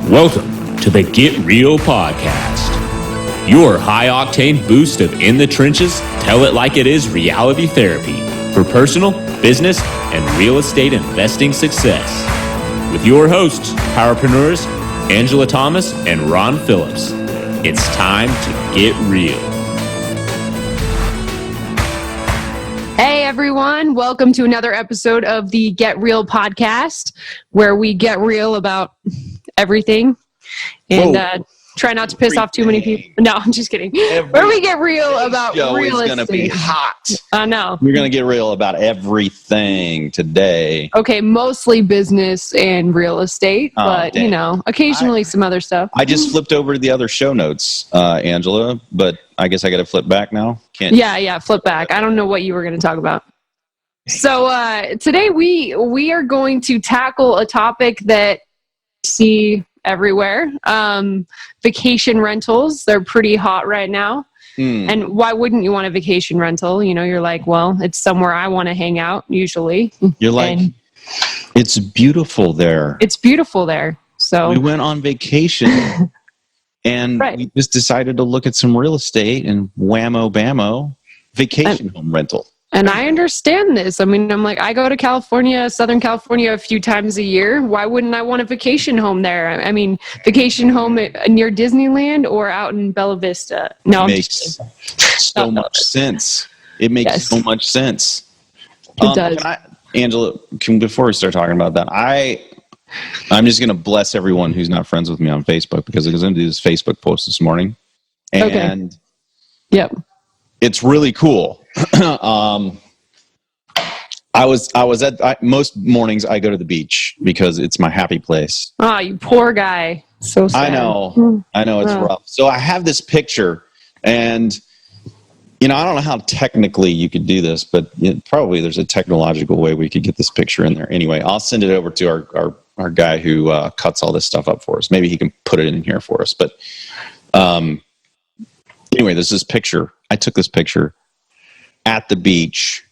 Welcome to the Get Real Podcast, your high-octane boost of in the trenches, tell it like it is reality therapy for personal, business, and real estate investing success. With your hosts, powerpreneurs, Angela Thomas and Ron Phillips. It's time to get real. Hey everyone, welcome to another episode of the Get Real Podcast, where we get real about everything and try not to piss off too many people. No, I'm just kidding. Where we get real about real estate. It's going to be hot. I know. We're going to get real about everything today. Okay, mostly business and real estate, but dang. you know, occasionally some other stuff. I just flipped over to the other show notes, Angela, but I guess I got to flip back now. Yeah, flip back. I don't know what you were going to talk about. So today we are going to tackle a topic that you see everywhere. Vacation rentals. They're pretty hot right now. And why wouldn't you want a vacation rental? You know, you're like, well, it's somewhere I want to hang out usually. You're like, it's beautiful there. It's beautiful there. So we went on vacation and we just decided to look at some real estate and whammo bammo vacation home rental. And I understand this. I mean, I'm like, I go to California, Southern California a few times a year. Why wouldn't I want a vacation home there? I mean, vacation home near Disneyland or out in Bella Vista? No, I'm just kidding. So much sense. It makes so much sense. It does. Angela, before we start talking about that, I'm just going to bless everyone who's not friends with me on Facebook because I was going to do this Facebook post this morning. And it's really cool. Most mornings I go to the beach because it's my happy place. Oh, you poor guy. So sad. I know it's rough. So I have this picture and, you know, I don't know how technically you could do this, but probably there's a technological way we could get this picture in there. Anyway, I'll send it over to our guy who cuts all this stuff up for us. Maybe he can put it in here for us. But anyway, there's this picture. I took this picture at the beach,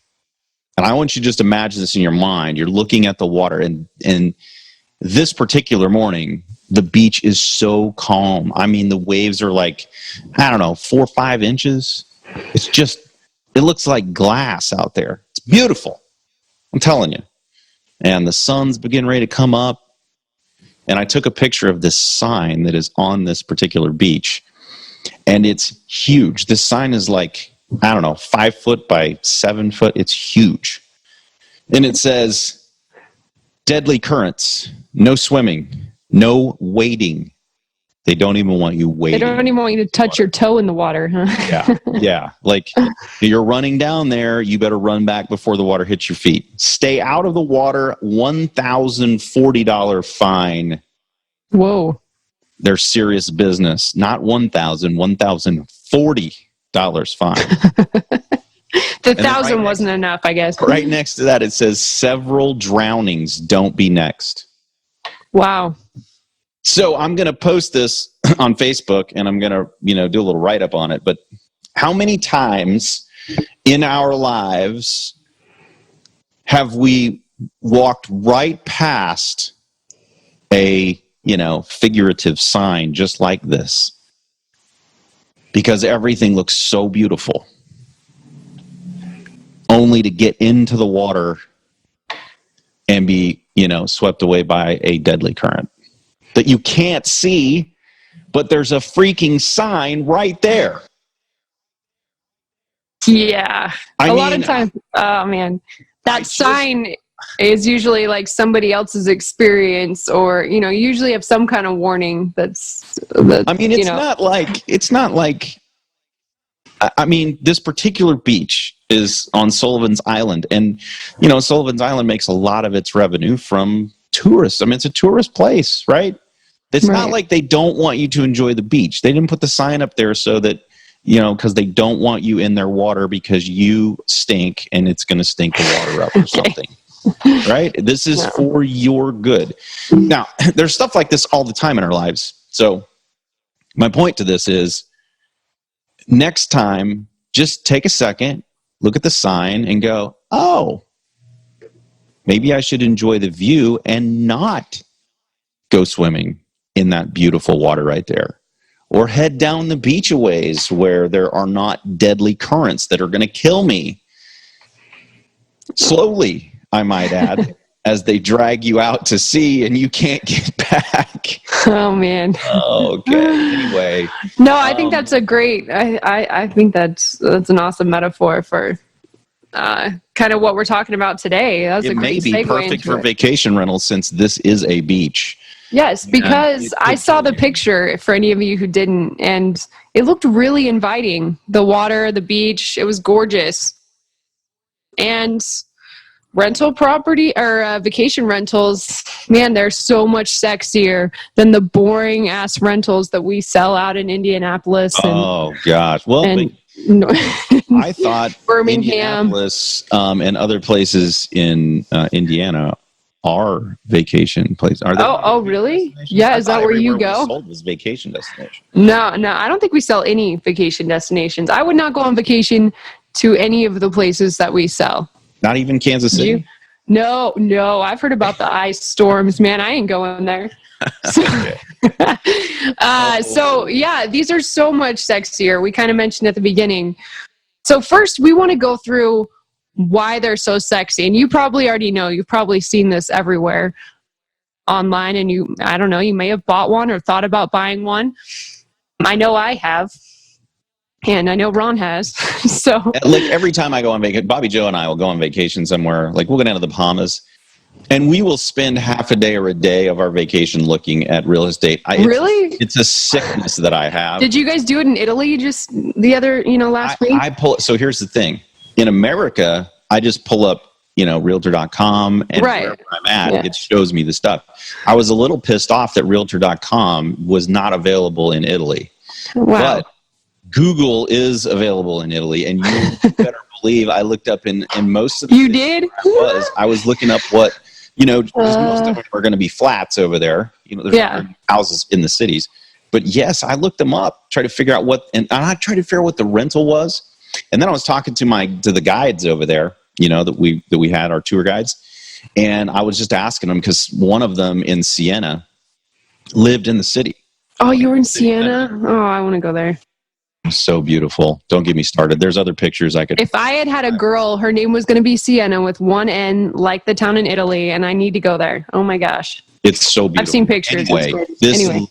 and I want you to just imagine this in your mind. You're looking at the water, and this particular morning, the beach is so calm. I mean, the waves are like, I don't know, 4 or 5 inches. It looks like glass out there. It's beautiful. I'm telling you. And the sun's getting ready to come up, and I took a picture of this sign that is on this particular beach, and it's huge. This sign is like, I don't know, 5 foot by 7 foot. It's huge. And it says, deadly currents, no swimming, no wading. They don't even want you wading. They don't even want you to touch your toe in the water, huh? Yeah. Like, you're running down there, you better run back before the water hits your feet. Stay out of the water, $1,040 fine. Whoa. They're serious business. Not $1,040 fine. The 1,000 wasn't enough, I guess. Right next to that, it says several drownings. Don't be next. Wow. So I'm going to post this on Facebook, and I'm going to, do a little write-up on it. But how many times in our lives have we walked right past a figurative sign just like this? Because everything looks so beautiful, only to get into the water and be, swept away by a deadly current that you can't see, but there's a freaking sign right there. Yeah. A lot of times, oh man, that sign is usually like somebody else's experience, or you usually have some kind of warning. It's not like. I mean, this particular beach is on Sullivan's Island, and Sullivan's Island makes a lot of its revenue from tourists. I mean, it's a tourist place, right? It's not like they don't want you to enjoy the beach. They didn't put the sign up there so that because they don't want you in their water because you stink and it's going to stink the water up or something. Right? This is for your good. Now, there's stuff like this all the time in our lives. So my point to this is, next time, just take a second, look at the sign and go, oh, maybe I should enjoy the view and not go swimming in that beautiful water right there. Or head down the beach a ways where there are not deadly currents that are going to kill me. Slowly, I might add, as they drag you out to sea and you can't get back. Oh, man. Okay. Anyway. No, I think that's a great, I think that's an awesome metaphor for kind of what we're talking about today. That's a great segue. It may be perfect for vacation rentals since this is a beach. Yes, because I saw the picture for any of you who didn't, and it looked really inviting. The water, the beach, it was gorgeous. And rental property or vacation rentals, man, they're so much sexier than the boring ass rentals that we sell out in Indianapolis. Oh gosh. Well, I thought Birmingham, Indianapolis, and other places in Indiana are vacation places. Are they? Oh, really? Yeah, is that where you go? Sold was vacation destination. No, I don't think we sell any vacation destinations. I would not go on vacation to any of the places that we sell. Not even Kansas City? No. I've heard about the ice storms. Man, I ain't going there. So yeah, these are so much sexier. We kind of mentioned at the beginning. So first, we want to go through why they're so sexy. And you probably already know. You've probably seen this everywhere online. And I don't know, you may have bought one or thought about buying one. I know I have. And I know Ron has. So, like every time I go on vacation, Bobby Joe and I will go on vacation somewhere. Like we'll go down to the Bahamas, and we will spend half a day or a day of our vacation looking at real estate. Really? It's a sickness that I have. Did you guys do it in Italy just the other, last week? So here's the thing. In America, I just pull up, Realtor.com, and wherever I'm at, it shows me the stuff. I was a little pissed off that Realtor.com was not available in Italy. Wow. But Google is available in Italy, and you better believe I looked up in most of the You did? I was looking up what, because most of them are going to be flats over there. There's houses in the cities. But yes, I looked them up, tried to figure out and I tried to figure out what the rental was. And then I was talking to the guides over there, that we had, our tour guides. And I was just asking them because one of them in Siena lived in the city. Oh, you were in Siena? Oh, I want to go there. So beautiful. Don't get me started. There's other pictures I could. If I had a girl, her name was going to be Siena with one N, like the town in Italy, and I need to go there. Oh my gosh. It's so beautiful. I've seen pictures. Anyway,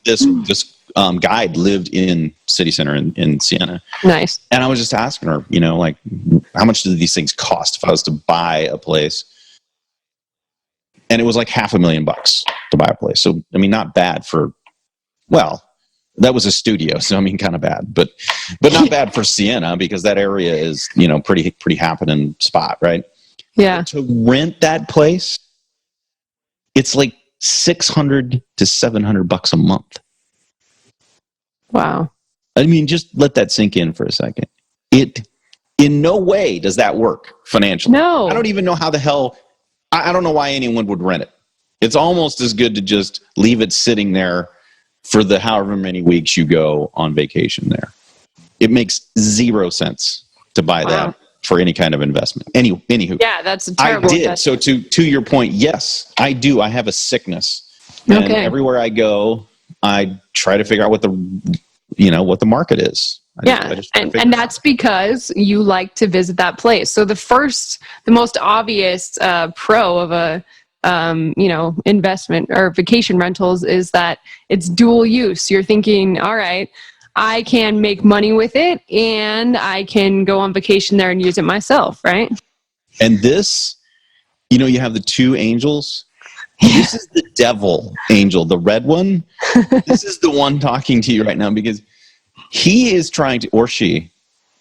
this guide lived in city center in Siena. Nice. And I was just asking her, like, how much do these things cost if I was to buy a place? And it was like $500,000 to buy a place. So, not bad that was a studio. So, kind of bad, but not bad for Siena because that area is, pretty happening spot, right? Yeah. But to rent that place, it's like $600 to $700 a month. Wow. Just let that sink in for a second. In no way does that work financially. No. I don't even know how the hell, I don't know why anyone would rent it. It's almost as good to just leave it sitting there for the however many weeks you go on vacation there. It makes 0 sense to buy that for any kind of investment. Anywho. Yeah, that's a terrible investment. So to your point, yes, I do. I have a sickness. And everywhere I go, I try to figure out what the market is. And that's because you like to visit that place. So the most obvious pro of a investment or vacation rentals is that it's dual use. You're thinking, all right, I can make money with it and I can go on vacation there and use it myself, right? And this, you have the two angels. This is the devil angel, the red one. This is the one talking to you right now because he is trying to, or she,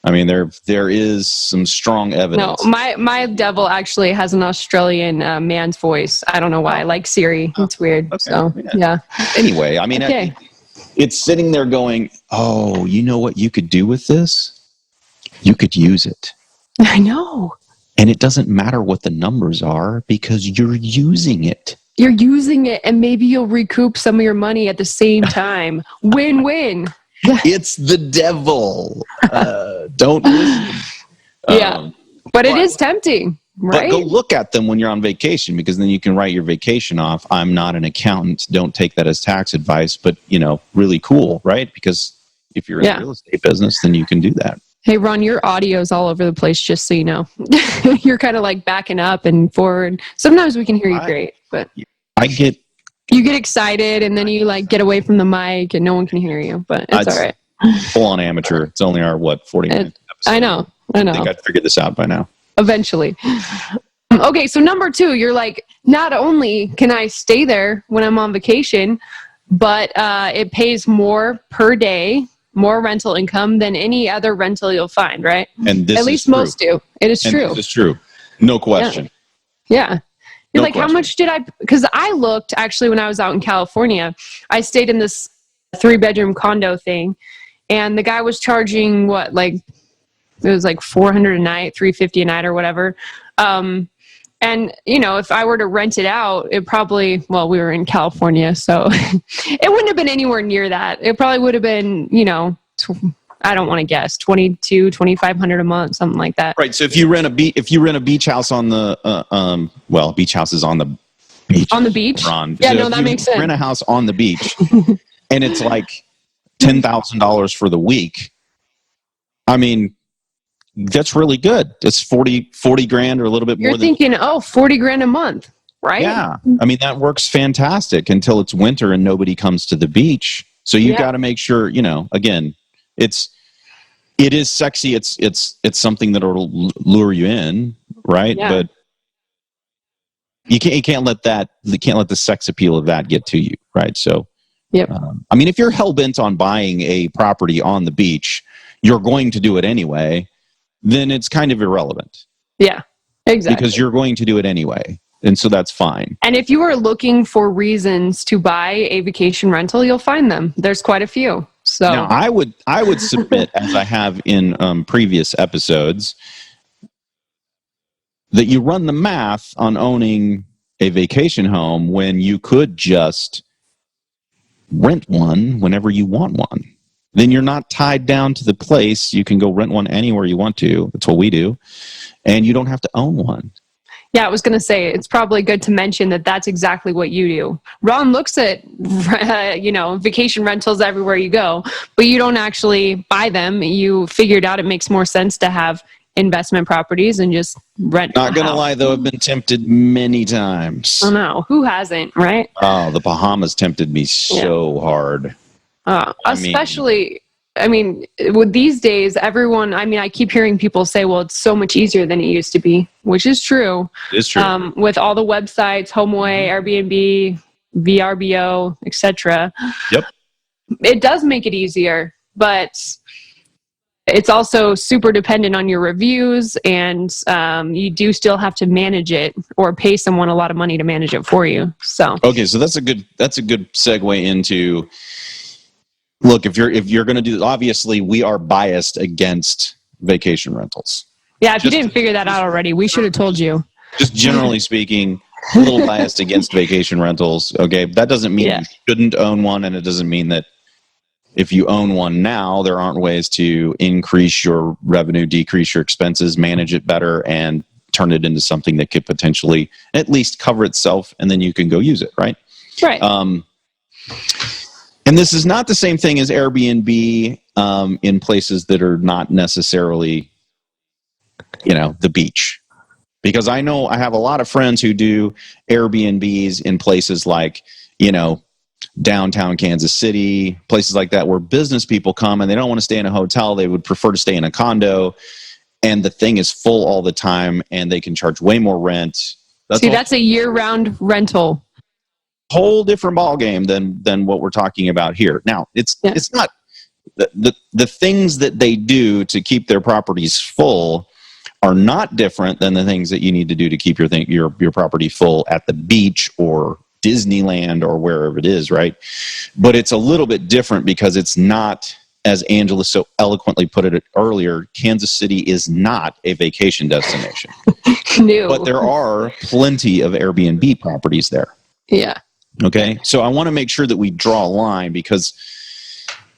there is some strong evidence. No, my devil actually has an Australian man's voice. I don't know why. Like Siri. It's weird. Okay. So, yeah. Anyway, it's sitting there going, oh, you know what you could do with this? You could use it. I know. And it doesn't matter what the numbers are because you're using it. You're using it and maybe you'll recoup some of your money at the same time. Win-win. It's the devil. Don't listen. But it is tempting. Right? But go look at them when you're on vacation, because then you can write your vacation off. I'm not an accountant. Don't take that as tax advice, but really cool, right? Because if you're in the real estate business, then you can do that. Hey, Ron, your audio's all over the place, just so you know. You're kind of like backing up and forward. Sometimes we can hear you great, but you get excited and then you like get away from the mic and no one can hear you, but it's all right. Full on amateur. It's only our 40 minute episode. I know. I think I'd figured this out by now. Eventually. Okay, so number 2, you're like, not only can I stay there when I'm on vacation, but it pays more per day, more rental income than any other rental you'll find, right? And this at least true. Most do. It is true. This is true. No question. Yeah. You're No like, question. how much did I, because I looked actually when I was out in California, I stayed in this 3-bedroom condo thing, and the guy was charging it was like $400 a night, $350 a night or whatever. And if I were to rent it out, it probably, we were in California, so it wouldn't have been anywhere near that. It probably would have been, I don't want to guess, $2,500 a month, something like that. Right. So if you rent a beach house on the beach house is on the beach. On the beach? Ron. Yeah, so no, that makes sense. Rent a house on the beach and it's like $10,000 for the week. I mean, that's really good. It's 40 grand or a little bit more. You're thinking, $40,000 a month, right? Yeah. I mean, that works fantastic until it's winter and nobody comes to the beach. So you got to make sure, again, it is sexy. It's something that'll lure you in, right? Yeah. But you can't let the sex appeal of that get to you, right? So, I mean, if you're hell bent on buying a property on the beach, you're going to do it anyway. Then it's kind of irrelevant. Yeah, exactly. Because you're going to do it anyway. And so that's fine. And if you are looking for reasons to buy a vacation rental, you'll find them. There's quite a few. So now I would submit, as I have in previous episodes, that you run the math on owning a vacation home when you could just rent one whenever you want one. Then you're not tied down to the place. You can go rent one anywhere you want to. That's what we do. And you don't have to own one. Yeah, I was going to say, it's probably good to mention that that's exactly what you do. Ron looks at, vacation rentals everywhere you go, but you don't actually buy them. You figured out it makes more sense to have investment properties and just rent. Not going to lie, though, I've been tempted many times. Oh, no. Who hasn't, right? Oh, the Bahamas tempted me so hard. Especially, with these days, everyone, I keep hearing people say, well, it's so much easier than it used to be, which is true. It is true. With all the websites, HomeAway, Airbnb, VRBO, etc. Yep. It does make it easier, but it's also super dependent on your reviews, and you do still have to manage it or pay someone a lot of money to manage it for you. So okay, so that's a good segue into. Look, if you're going to do, obviously we are biased against vacation rentals. Yeah, if you didn't figure that out already, we should have told you. Just generally speaking, a little biased against vacation rentals. Okay, that doesn't mean you shouldn't own one, and it doesn't mean that if you own one now, there aren't ways to increase your revenue, decrease your expenses, manage it better, and turn it into something that could potentially at least cover itself, and then you can go use it, right? Right. And this is not the same thing as Airbnb in places that are not necessarily, the beach. Because I know I have a lot of friends who do Airbnbs in places like, downtown Kansas City, places like that where business people come and they don't want to stay in a hotel. They would prefer to stay in a condo, and the thing is full all the time and they can charge way more rent. That's a year-round rental. Whole different ball game than what we're talking about here. Now, it's not the things that they do to keep their properties full are not different than the things that you need to do to keep your property full at the beach or Disneyland or wherever it is, right? But it's a little bit different because it's not, as Angela so eloquently put it earlier, Kansas City is not a vacation destination. No. But there are plenty of Airbnb properties there. Yeah. Okay, so I want to make sure that we draw a line because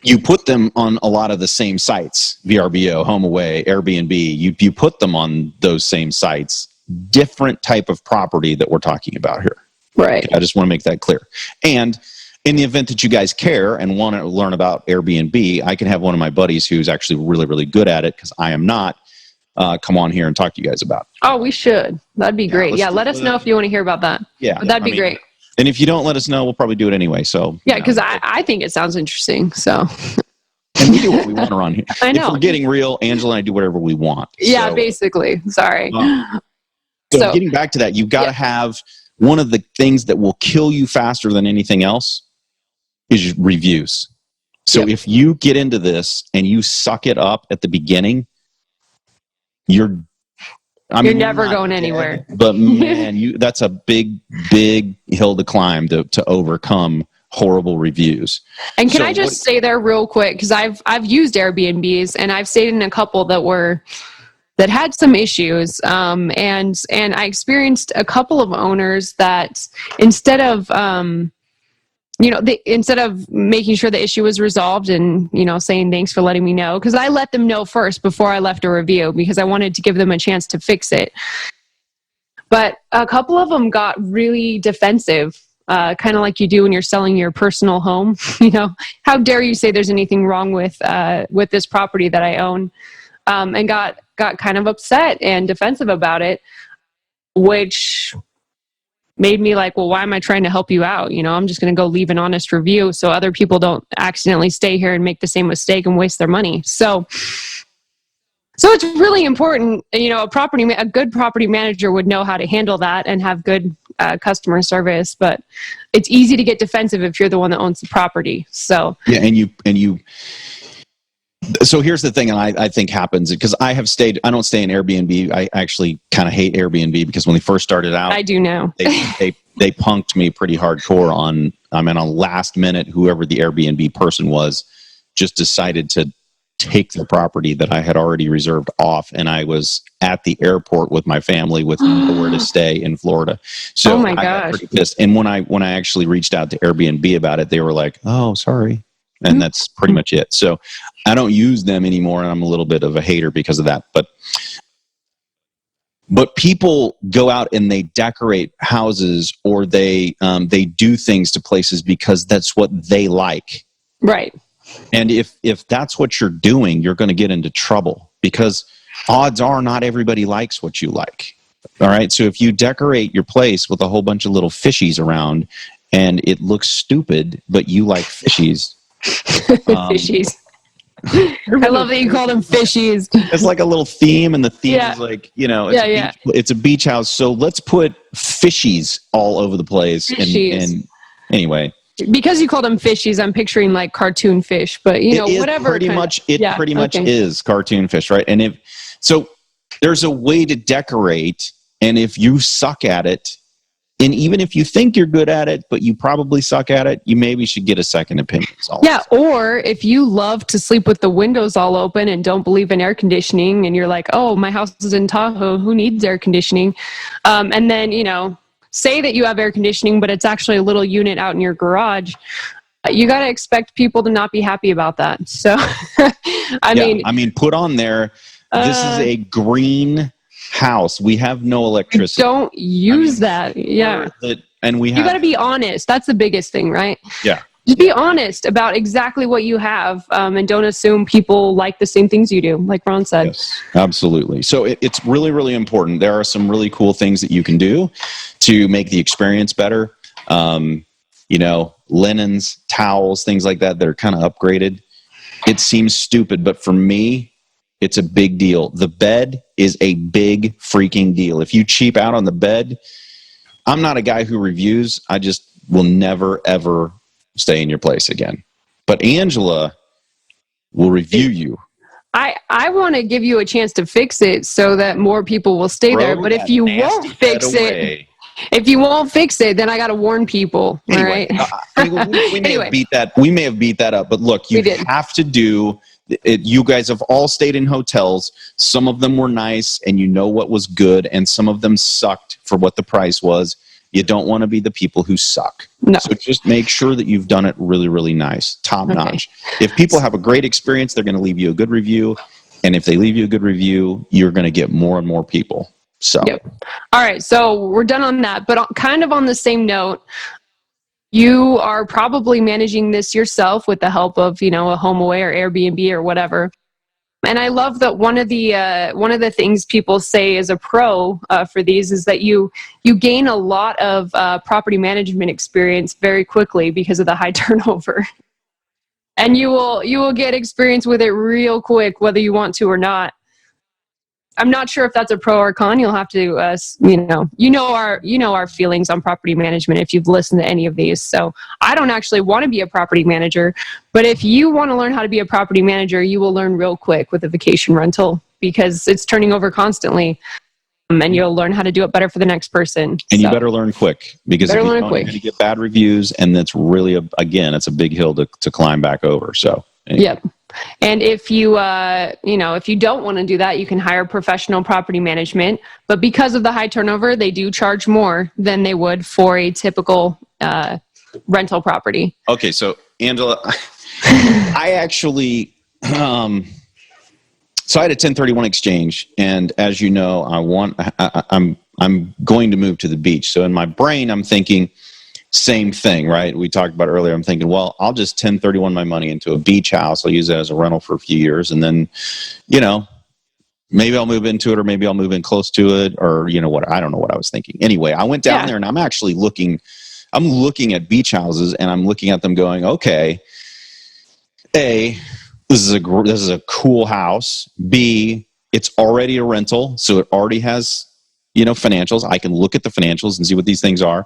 you put them on a lot of the same sites, VRBO, HomeAway, Airbnb. You put them on those same sites, different type of property that we're talking about here. Right. I just want to make that clear. And in the event that you guys care and want to learn about Airbnb, I can have one of my buddies who's actually really, really good at it, because I am not, come on here and talk to you guys about it. Oh, we should. That'd be great. Yeah, let us know if you want to hear about that. Yeah. But that'd be great. And if you don't let us know, we'll probably do it anyway. So yeah, because I think it sounds interesting. So and we do what we want around here. I know. If we're getting real, Angela and I do whatever we want. Yeah, so, basically. Sorry. So getting back to that, you've got to have one of the things that will kill you faster than anything else is reviews. So if you get into this and you suck it up at the beginning, you're never going anywhere. But man, that's a big, big hill to climb to overcome horrible reviews. And can I just say there real quick, because I've used Airbnbs and I've stayed in a couple that had some issues, and I experienced a couple of owners that instead of instead of making sure the issue was resolved and saying thanks for letting me know, because I let them know first before I left a review because I wanted to give them a chance to fix it. But a couple of them got really defensive. Kind of like you do when you're selling your personal home. How dare you say there's anything wrong with this property that I own, and got kind of upset and defensive about it, which made me like, well, why am I trying to help you out? I'm just going to go leave an honest review so other people don't accidentally stay here and make the same mistake and waste their money. So it's really important, a good property manager would know how to handle that and have good customer service, but it's easy to get defensive if you're the one that owns the property. So yeah, so here's the thing, and I think happens because I don't stay in Airbnb. I actually kind of hate Airbnb because when they first started out, I do now. they punked me pretty hardcore on last minute, whoever the Airbnb person was just decided to take the property that I had already reserved off, and I was at the airport with my family with nowhere to stay in Florida. So oh my I gosh. got pretty pissed. And when I actually reached out to Airbnb about it, they were like, "Oh, sorry." And that's pretty much it. So I don't use them anymore, and I'm a little bit of a hater because of that. But people go out and they decorate houses, or they do things to places because that's what they like. Right. And if that's what you're doing, you're going to get into trouble because odds are not everybody likes what you like. All right. So if you decorate your place with a whole bunch of little fishies around and it looks stupid, but you like fishies. Fishies. I love that you call them fishies. It's like a little theme, and the theme is like, it's a beach house. So let's put fishies all over the place. And anyway. Because you call them fishies, I'm picturing like cartoon fish, but whatever. Pretty much is cartoon fish, right? And so there's a way to decorate, and if you suck at it, and even if you think you're good at it, but you probably suck at it, you maybe should get a second opinion. Or if you love to sleep with the windows all open and don't believe in air conditioning, and you're like, oh, my house is in Tahoe, who needs air conditioning? And then, say that you have air conditioning, but it's actually a little unit out in your garage. You got to expect people to not be happy about that. So, I mean, put on there, this is a green house. We have no electricity. Don't use that. Yeah. And you got to be honest. That's the biggest thing, right? Yeah. Just be honest about exactly what you have, and don't assume people like the same things you do, like Ron said. Yes, absolutely. So it's really, really important. There are some really cool things that you can do to make the experience better. Linens, towels, things like that are kind of upgraded. It seems stupid, but for me, it's a big deal. The bed is a big freaking deal. If you cheap out on the bed, I'm not a guy who reviews. I just will never, ever stay in your place again. But Angela will review you. I want to give you a chance to fix it so that more people will stay there. But if you won't fix it, then I got to warn people. Anyway, all right. We may have beat that up. But look, you have to do it. You guys have all stayed in hotels. Some of them were nice, and you know what was good, and some of them sucked for what the price was. You don't want to be the people who suck. No. So just make sure that you've done it really, really nice, top notch. If people have a great experience, they're going to leave you a good review. And if they leave you a good review, you're going to get more and more people. So, Yep. All right. So we're done on that. But kind of on the same note, you are probably managing this yourself with the help of, a HomeAway or Airbnb or whatever. And I love that one of the things people say is a pro for these is that you gain a lot of property management experience very quickly because of the high turnover. And you will get experience with it real quick, whether you want to or not. I'm not sure if that's a pro or con. You'll have to, our feelings on property management if you've listened to any of these. So I don't actually want to be a property manager, but if you want to learn how to be a property manager, you will learn real quick with a vacation rental because it's turning over constantly, and you'll learn how to do it better for the next person. And you better learn quick because if you don't, you're going to get bad reviews, and that's really it's a big hill to climb back over. So anyway. Yep. And if you, if you don't want to do that, you can hire professional property management. But because of the high turnover, they do charge more than they would for a typical rental property. Okay, so Angela, I actually, so I had a 1031 exchange, and as you know, I'm going to move to the beach. So in my brain, I'm thinking, same thing, right? We talked about earlier. I'm thinking, well, I'll just 1031 my money into a beach house. I'll use it as a rental for a few years. And then, maybe I'll move into it, or maybe I'll move in close to it, or what, I don't know what I was thinking. Anyway, I went down there and I'm actually looking at beach houses, and I'm looking at them going, okay, A, this is a cool house. B, it's already a rental. So it already has, financials. I can look at the financials and see what these things are.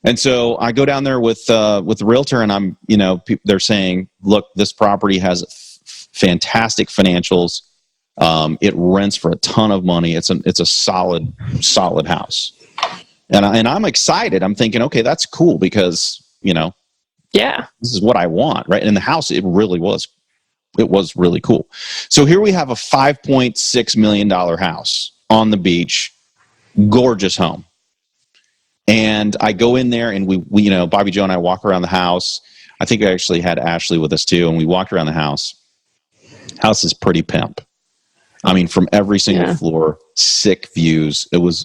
And so I go down there with the realtor, and I'm, they're saying, look, this property has fantastic financials. It rents for a ton of money. It's a solid house. And I'm excited. I'm thinking, okay, that's cool because, this is what I want, right? And the house, it was really cool. So here we have a $5.6 million house on the beach, gorgeous home. And I go in there, and we Bobby Joe and I walk around the house. I think I actually had Ashley with us too. And we walked around the house. House is pretty pimp. I mean, from every single floor, sick views. It was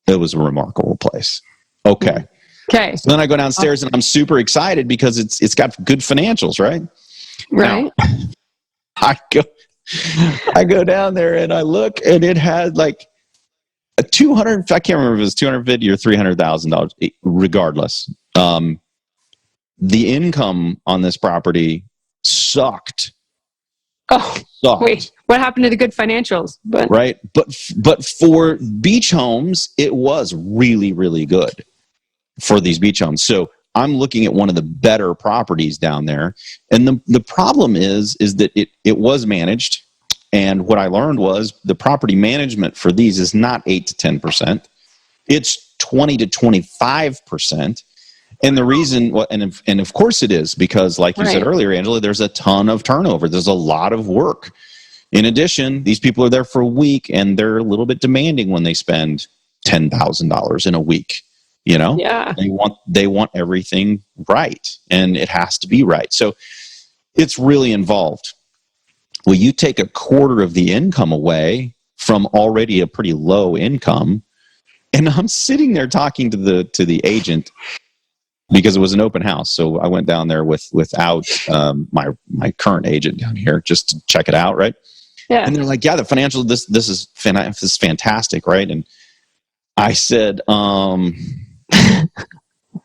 a remarkable place. Okay. So then I go downstairs, and I'm super excited because it's got good financials, right? Right. Now, I go down there, and I look, and it had like a I can't remember if it was $250,000 or $300,000. Regardless, the income on this property sucked. Oh, wait! What happened to the good financials? Right, but for beach homes, it was really, really good for these beach homes. So I'm looking at one of the better properties down there, and the problem is that it was managed. And what I learned was the property management for these is not 8 to 10%. It's 20 to 25%. And the reason, and of course it is, because like you said earlier, Angela, there's a ton of turnover. There's a lot of work. In addition, these people are there for a week, and they're a little bit demanding when they spend $10,000 in a week. Yeah. They want everything right, and it has to be right. So it's really involved. Well, you take a quarter of the income away from already a pretty low income, and I'm sitting there talking to the agent because it was an open house. So I went down there without my current agent down here just to check it out, right? Yeah. And they're like, "Yeah, the financial this is fantastic, right?" And I said,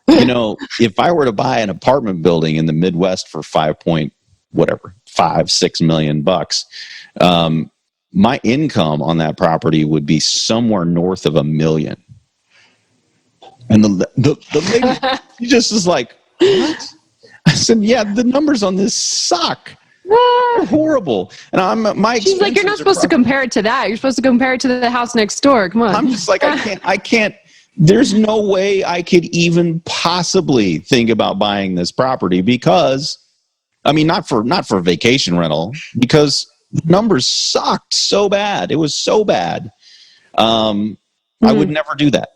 if I were to buy an apartment building in the Midwest for $5-6 million bucks, my income on that property would be somewhere north of $1 million. And the lady, she just is like, what? I said, yeah, the numbers on this suck. They're horrible. And she's like, you're not supposed to compare it to that. You're supposed to compare it to the house next door. Come on. I'm just like, I can't. There's no way I could even possibly think about buying this property because, not for vacation rental, because numbers sucked so bad. It was so bad. I would never do that.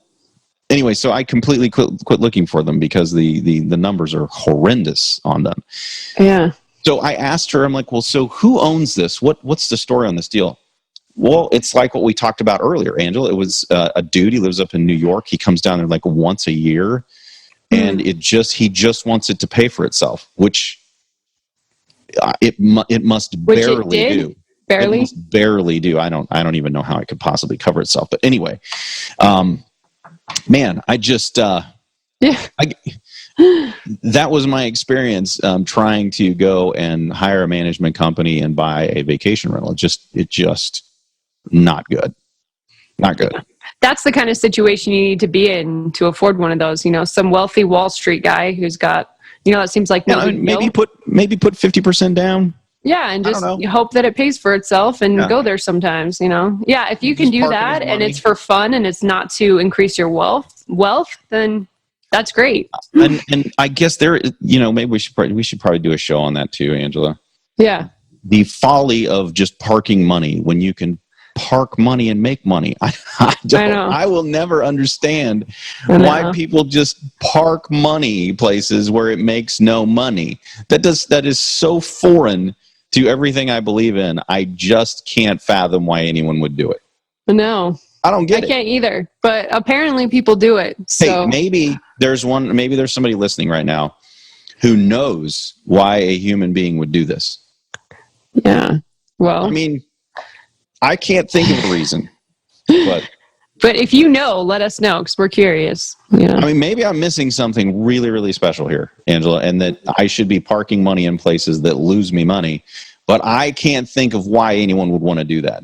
Anyway, so I completely quit looking for them because the numbers are horrendous on them. Yeah. So I asked her, I'm like, well, so who owns this? What's the story on this deal? Well, it's like what we talked about earlier, Angela. It was a dude. He lives up in New York. He comes down there like once a year, and he just wants it to pay for itself, which it must barely do. Barely? It must barely do. I don't even know how it could possibly cover itself. But anyway, man, I just that was my experience trying to go and hire a management company and buy a vacation rental. It just not good. Not good. That's the kind of situation you need to be in to afford one of those. Some wealthy Wall Street guy who's got, it seems like maybe put 50% down. Yeah, and just you hope that it pays for itself and go there sometimes. Yeah, if you can do that and it's for fun and it's not to increase your wealth, then that's great. And I guess maybe we should probably do a show on that too, Angela. Yeah. The folly of just parking money when you can park money and make money. I will never understand why people just park money places where it makes no money. That is so foreign to everything I believe in. I just can't fathom why anyone would do it. No. I don't get it. I can't either, but apparently people do it. So. Hey, maybe there's somebody listening right now who knows why a human being would do this. Yeah. Well, I mean, I can't think of a reason, but if you know, let us know because we're curious. Yeah. I mean, maybe I'm missing something really, really special here, Angela, and that I should be parking money in places that lose me money, but I can't think of why anyone would want to do that.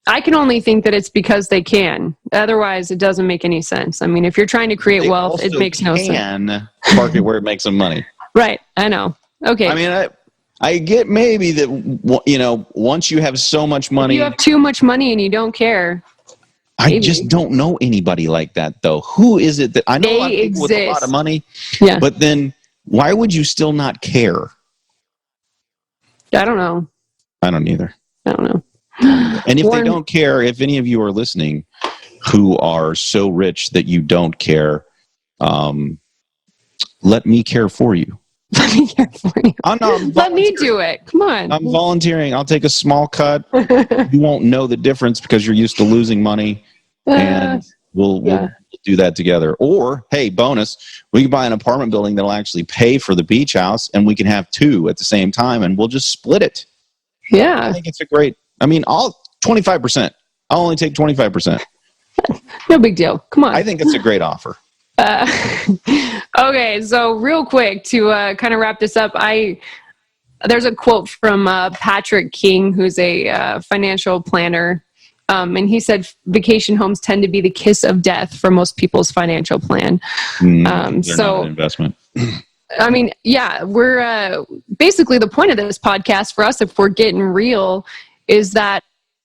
I can only think that it's because they can. Otherwise, it doesn't make any sense. I mean, if you're trying to create wealth, it makes no sense. Can park it where it makes them money. Right. I know. Okay. I mean, I get maybe that, once you have so much money. If you have too much money and you don't care. Maybe. I just don't know anybody like that, though. Who is it that I know a lot of people with a lot of money, but then why would you still not care? I don't know. I don't either. I don't know. And if they don't care, if any of you are listening who are so rich that you don't care, let me care for you. Let me care for you. Let me do it. Come on. I'm volunteering. I'll take a small cut. You won't know the difference because you're used to losing money, and we'll do that together. Or, hey, bonus, we can buy an apartment building that'll actually pay for the beach house, and we can have two at the same time, and we'll just split it. Yeah. I think it's I'll 25%. I'll only take 25%. No big deal. Come on. I think it's a great offer. Okay, so real quick to kind of wrap this up, there's a quote from Patrick King, who's a financial planner, and he said vacation homes tend to be the kiss of death for most people's financial plan. They're not an investment. I mean, yeah, we're basically the point of this podcast for us, if we're getting real, is that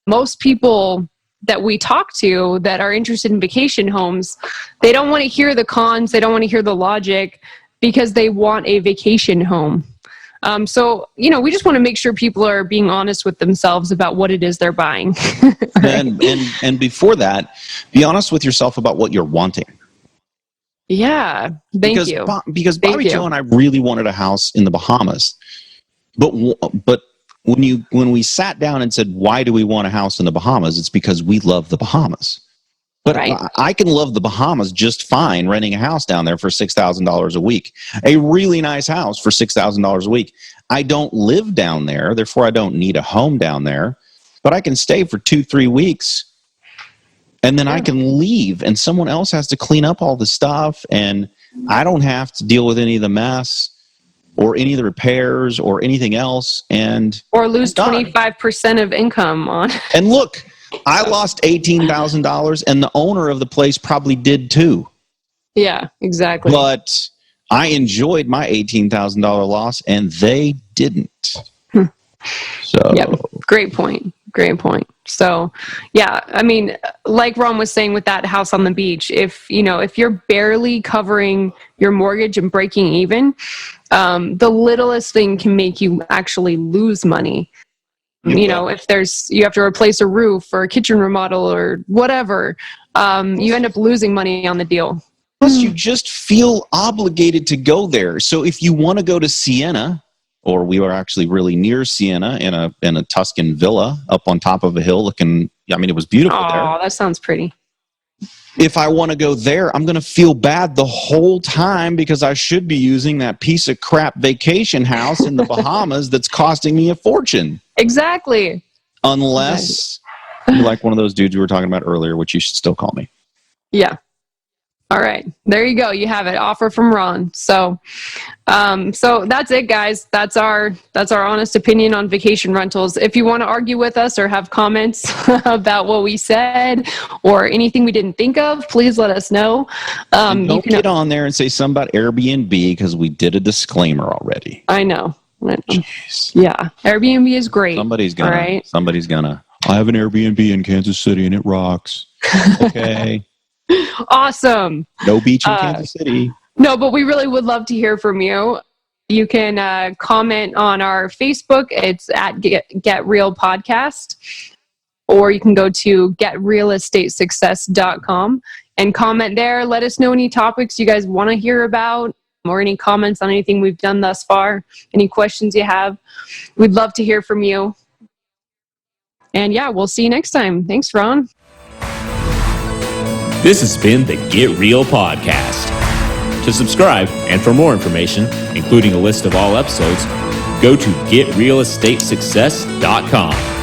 most people that we talk to that are interested in vacation homes, they don't want to hear the cons, they don't want to hear the logic because they want a vacation home. So, we just want to make sure people are being honest with themselves about what it is they're buying. and before that, be honest with yourself about what you're wanting. Yeah, thank you. Because Bobby Joe and I really wanted a house in the Bahamas, but when we sat down and said, why do we want a house in the Bahamas? It's because we love the Bahamas. But I can love the Bahamas just fine renting a house down there for $6,000 a week. A really nice house for $6,000 a week. I don't live down there, therefore I don't need a home down there. But I can stay for 2-3 weeks, and then I can leave, and someone else has to clean up all the stuff, and I don't have to deal with any of the mess or any of the repairs or anything else, or lose 25% of income on. And look, I lost $18,000, and the owner of the place probably did too. Yeah, exactly. But I enjoyed my $18,000 loss, and they didn't. So, yeah, great point. So, yeah, I mean, like Ron was saying with that house on the beach, if you're barely covering your mortgage and breaking even, the littlest thing can make you actually lose money. If you have to replace a roof or a kitchen remodel or whatever, you end up losing money on the deal. Plus, you just feel obligated to go there. So if you want to go to Siena, or we were actually really near Siena in a Tuscan villa up on top of a hill looking, I mean, it was beautiful there. Oh, that sounds pretty. If I want to go there, I'm going to feel bad the whole time because I should be using that piece of crap vacation house in the Bahamas that's costing me a fortune. Exactly. Unless you're like one of those dudes we were talking about earlier, which you should still call me. Yeah. All right. There you go. You have it. Offer from Ron. So that's it, guys. That's our honest opinion on vacation rentals. If you want to argue with us or have comments about what we said or anything we didn't think of, please let us know. Don't get on there and say something about Airbnb because we did a disclaimer already. I know. Jeez. Yeah. Airbnb is great. Somebody's gonna. I have an Airbnb in Kansas City and it rocks. Okay. Awesome. No beach in Kansas City. No, but we really would love to hear from you. You can comment on our Facebook. It's at Get Real Podcast. Or you can go to getrealestatesuccess.com and comment there. Let us know any topics you guys want to hear about or any comments on anything we've done thus far. Any questions you have. We'd love to hear from you. And yeah, we'll see you next time. Thanks, Ron. This has been the Get Real Podcast. To subscribe and for more information, including a list of all episodes, go to getrealestatesuccess.com.